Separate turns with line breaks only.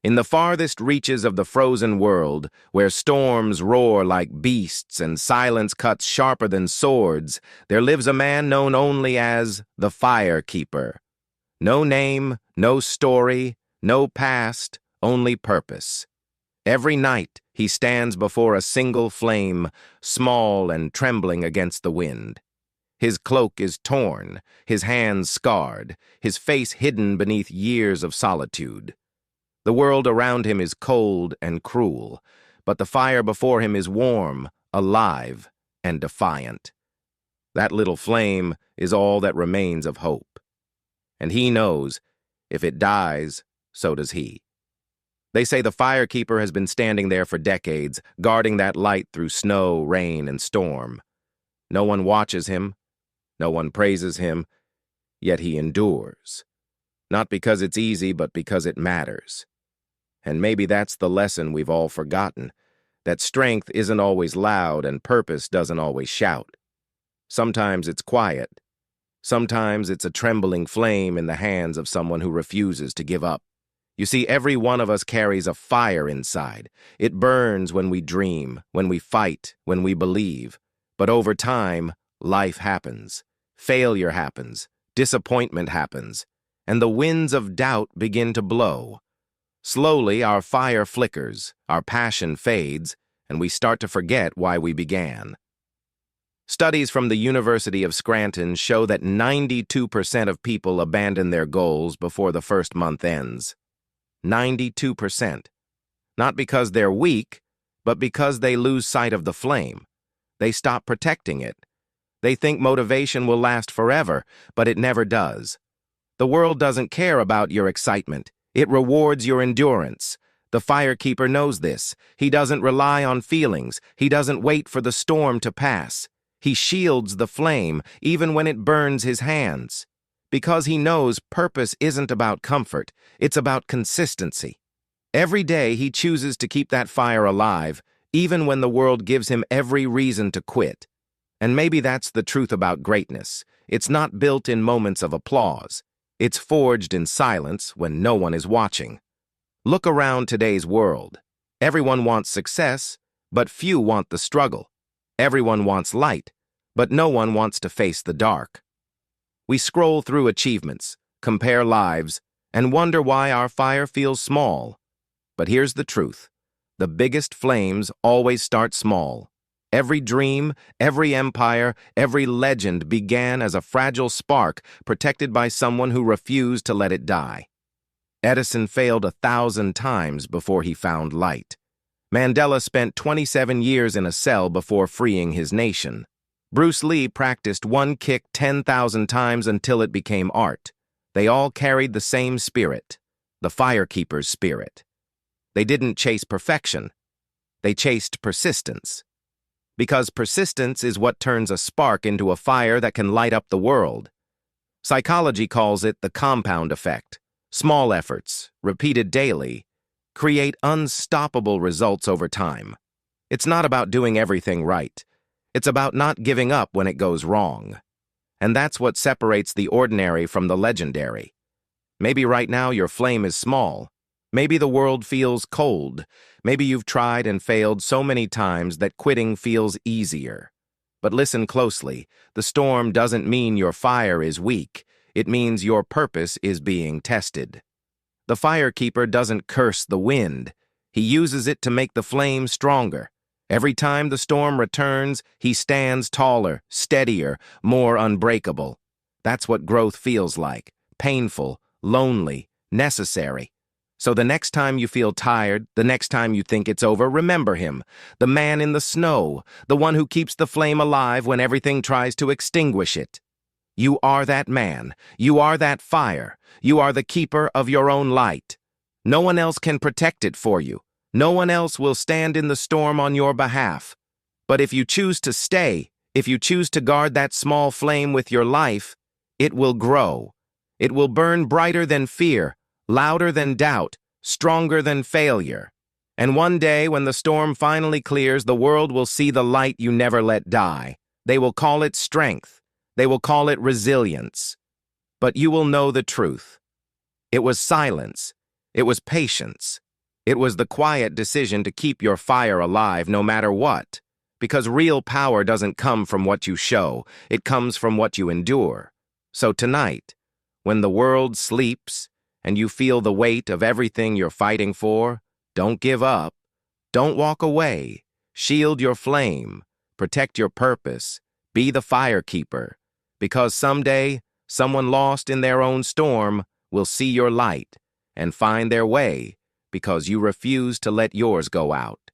In the farthest reaches of the frozen world, where storms roar like beasts and silence cuts sharper than swords, there lives a man known only as the Fire Keeper. No name, no story, no past, only purpose. Every night he stands before a single flame, small and trembling against the wind. His cloak is torn, his hands scarred, his face hidden beneath years of solitude. The world around him is cold and cruel, but the fire before him is warm, alive, and defiant. That little flame is all that remains of hope. And he knows, if it dies, so does he. They say the Fire Keeper has been standing there for decades, guarding that light through snow, rain, and storm. No one watches him, no one praises him, yet he endures. Not because it's easy, but because it matters. And maybe that's the lesson we've all forgotten, that strength isn't always loud and purpose doesn't always shout. Sometimes it's quiet. Sometimes it's a trembling flame in the hands of someone who refuses to give up. You see, every one of us carries a fire inside. It burns when we dream, when we fight, when we believe. But over time, life happens. Failure happens. Disappointment happens. And the winds of doubt begin to blow. Slowly, our fire flickers, our passion fades, and we start to forget why we began. Studies from the University of Scranton show that 92% of people abandon their goals before the first month ends. 92%. Not because they're weak, but because they lose sight of the flame. They stop protecting it. They think motivation will last forever, but it never does. The world doesn't care about your excitement. It rewards your endurance. The Fire Keeper knows this. He doesn't rely on feelings. He doesn't wait for the storm to pass. He shields the flame, even when it burns his hands. Because he knows purpose isn't about comfort, it's about consistency. Every day he chooses to keep that fire alive, even when the world gives him every reason to quit. And maybe that's the truth about greatness. It's not built in moments of applause. It's forged in silence when no one is watching. Look around today's world. Everyone wants success, but few want the struggle. Everyone wants light, but no one wants to face the dark. We scroll through achievements, compare lives, and wonder why our fire feels small. But here's the truth. The biggest flames always start small. Every dream, every empire, every legend began as a fragile spark protected by someone who refused to let it die. Edison failed 1,000 times before he found light. Mandela spent 27 years in a cell before freeing his nation. Bruce Lee practiced one kick 10,000 times until it became art. They all carried the same spirit, the Fire Keeper's spirit. They didn't chase perfection. They chased persistence. Because persistence is what turns a spark into a fire that can light up the world. Psychology calls it the compound effect. Small efforts, repeated daily, create unstoppable results over time. It's not about doing everything right. It's about not giving up when it goes wrong. And that's what separates the ordinary from the legendary. Maybe right now your flame is small. Maybe the world feels cold. Maybe you've tried and failed so many times that quitting feels easier. But listen closely. The storm doesn't mean your fire is weak. It means your purpose is being tested. The Fire Keeper doesn't curse the wind. He uses it to make the flame stronger. Every time the storm returns, he stands taller, steadier, more unbreakable. That's what growth feels like. Painful, lonely, necessary. So the next time you feel tired, the next time you think it's over, remember him, the man in the snow, the one who keeps the flame alive when everything tries to extinguish it. You are that man. You are that fire. You are the keeper of your own light. No one else can protect it for you. No one else will stand in the storm on your behalf. But if you choose to stay, if you choose to guard that small flame with your life, it will grow. It will burn brighter than fear, louder than doubt, stronger than failure. And one day, when the storm finally clears, the world will see the light you never let die. They will call it strength. They will call it resilience. But you will know the truth. It was silence. It was patience. It was the quiet decision to keep your fire alive no matter what. Because real power doesn't come from what you show, it comes from what you endure. So tonight, when the world sleeps and you feel the weight of everything you're fighting for, don't give up. Don't walk away. Shield your flame. Protect your purpose. Be the fire keeper. Because someday, someone lost in their own storm will see your light and find their way because you refuse to let yours go out.